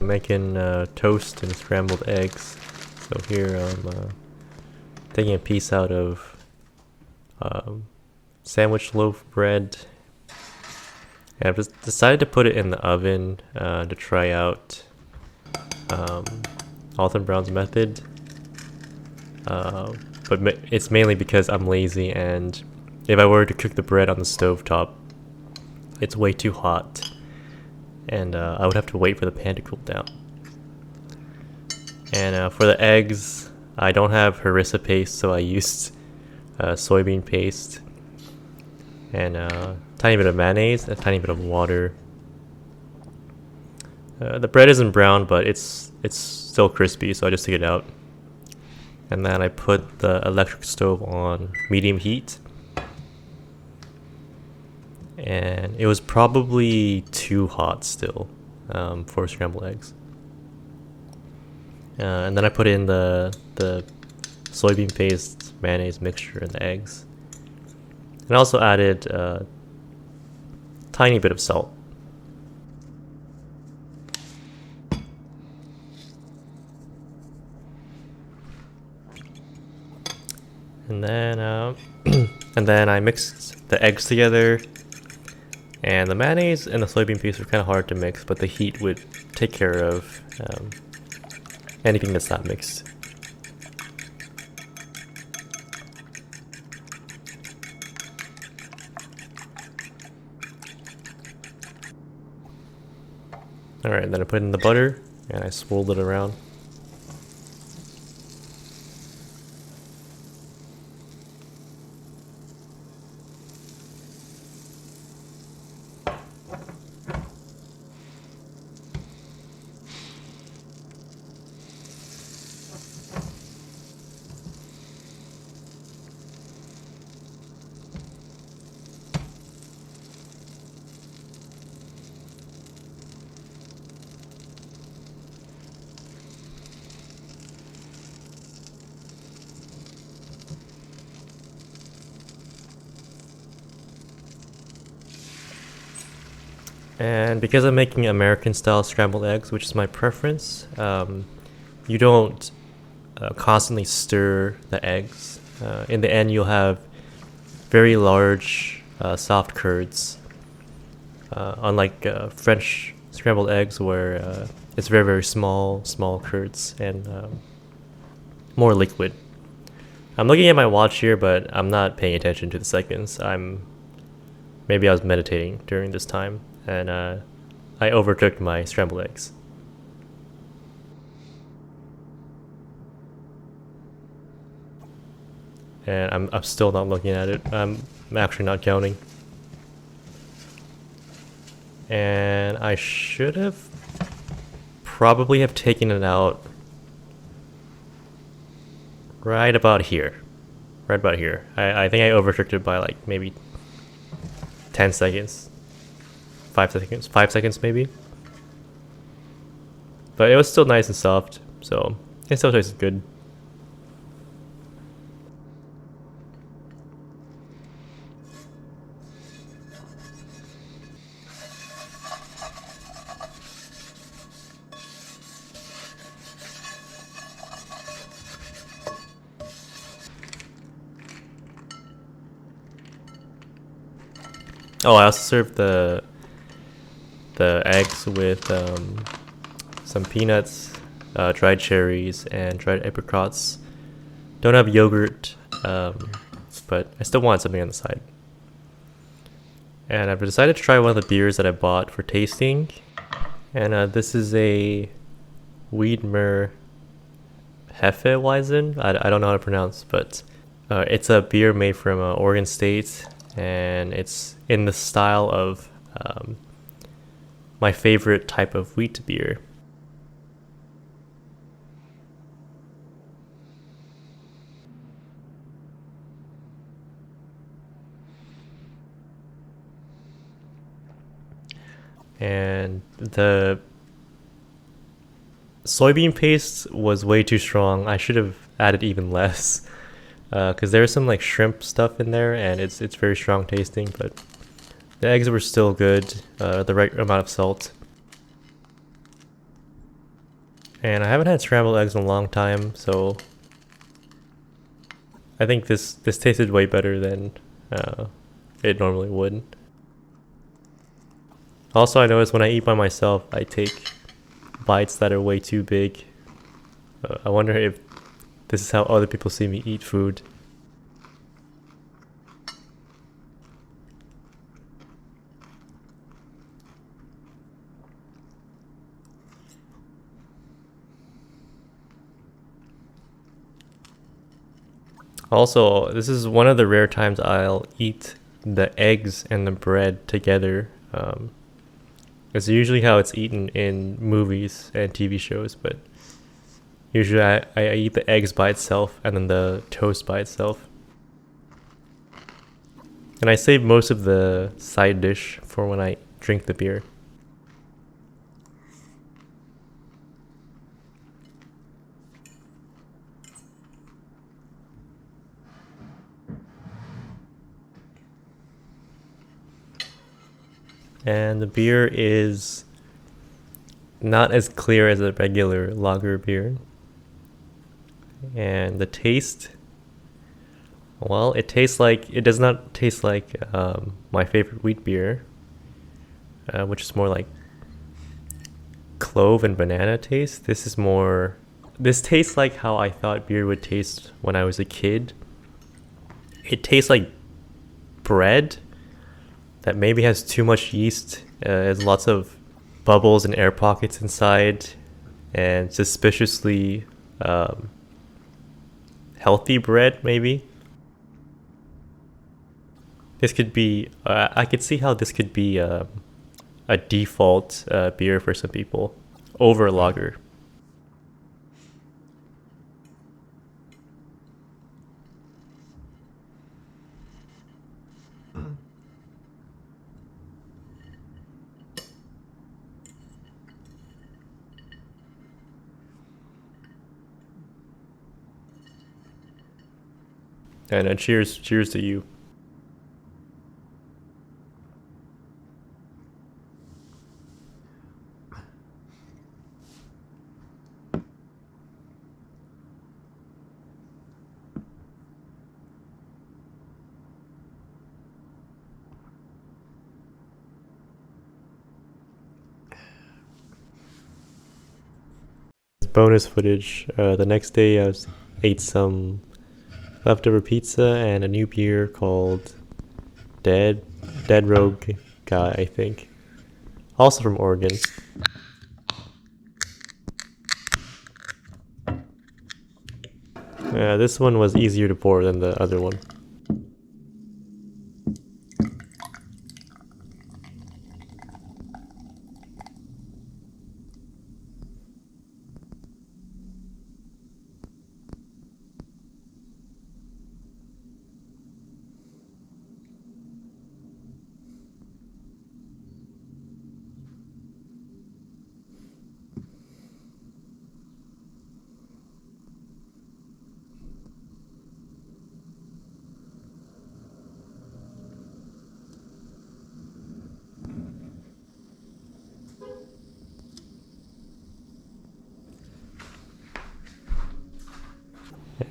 Making toast and scrambled eggs. So here I'm taking a piece out of sandwich loaf bread, and I've just decided to put it in the oven to try out Alton Brown's method. But it's mainly because I'm lazy, and if I were to cook the bread on the stovetop, it's way too hot, and I would have to wait for the pan to cool down. And for the eggs, I don't have harissa paste, so I used soybean paste and a tiny bit of mayonnaise, a tiny bit of water. The bread isn't brown, but it's still crispy, so I just took it out. And then I put the electric stove on medium heat. And it was probably too hot still for scrambled eggs. And then I put in the soybean paste, mayonnaise mixture, and the eggs. And I also added a tiny bit of salt. And then and then I mixed the eggs together. And the mayonnaise and the soybean paste were kind of hard to mix, but the heat would take care of anything that's not mixed. Alright, then I put in the butter and I swirled it around. And because I'm making American style scrambled eggs, which is my preference, you don't constantly stir the eggs. In the end, you'll have very large, soft curds. Unlike French scrambled eggs, where it's very, very small curds and more liquid. I'm looking at my watch here, but I'm not paying attention to the seconds. Maybe I was meditating during this time, and I overcooked my scrambled eggs. And I'm still not looking at it. I'm actually not counting. And I should have probably have taken it out right about here. Right about here. I think I overcooked it by like maybe 10 seconds. 5 seconds. 5 seconds maybe. But it was still nice and soft, so it still tasted good. Oh, I also served the eggs with some peanuts, dried cherries, and dried apricots. Don't have yogurt, but I still want something on the side. And I've decided to try one of the beers that I bought for tasting. And this is a Widmer Hefeweizen. I don't know how to pronounce, but it's a beer made from Oregon State, and it's in the style of my favorite type of wheat beer. And the soybean paste was way too strong. I should have added even less, because there's some like shrimp stuff in there, and it's very strong tasting. But the eggs were still good, the right amount of salt. And I haven't had scrambled eggs in a long time, so I think this tasted way better than it normally would. Also, I noticed when I eat by myself, I take bites that are way too big. I wonder if this is how other people see me eat food. Also, this is one of the rare times I'll eat the eggs and the bread together. It's usually how it's eaten in movies and TV shows, but usually I eat the eggs by itself and then the toast by itself. And I save most of the side dish for when I drink the beer. And the beer is not as clear as a regular lager beer. And the taste, well, it does not taste like my favorite wheat beer, which is more like clove and banana taste. This tastes like how I thought beer would taste when I was a kid. It tastes like bread that maybe has too much yeast, has lots of bubbles and air pockets inside, and suspiciously healthy bread, maybe. This could be, I could see how this could be a default beer for some people over lager. And cheers to you. Bonus footage. The next day ate some leftover pizza and a new beer called Dead Rogue Guy, I think. Also from Oregon. This one was easier to pour than the other one.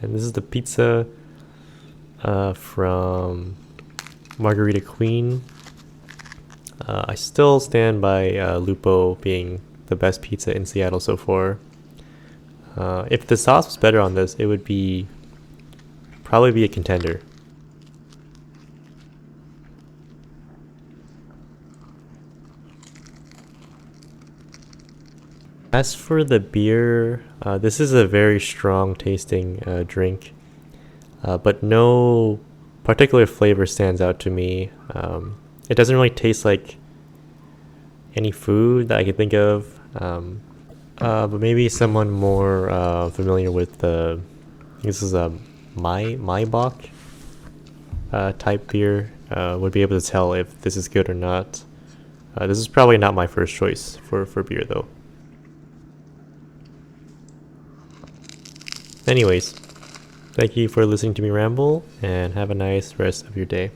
And this is the pizza from Margherita Queen. I still stand by Lupo being the best pizza in Seattle so far. If the sauce was better on this, it would probably be a contender. As for the beer, this is a very strong tasting drink, but no particular flavor stands out to me. It doesn't really taste like any food that I could think of, but maybe someone more familiar with this is a Maibach type beer would be able to tell if this is good or not. This is probably not my first choice for beer though. Anyways, thank you for listening to me ramble, and have a nice rest of your day.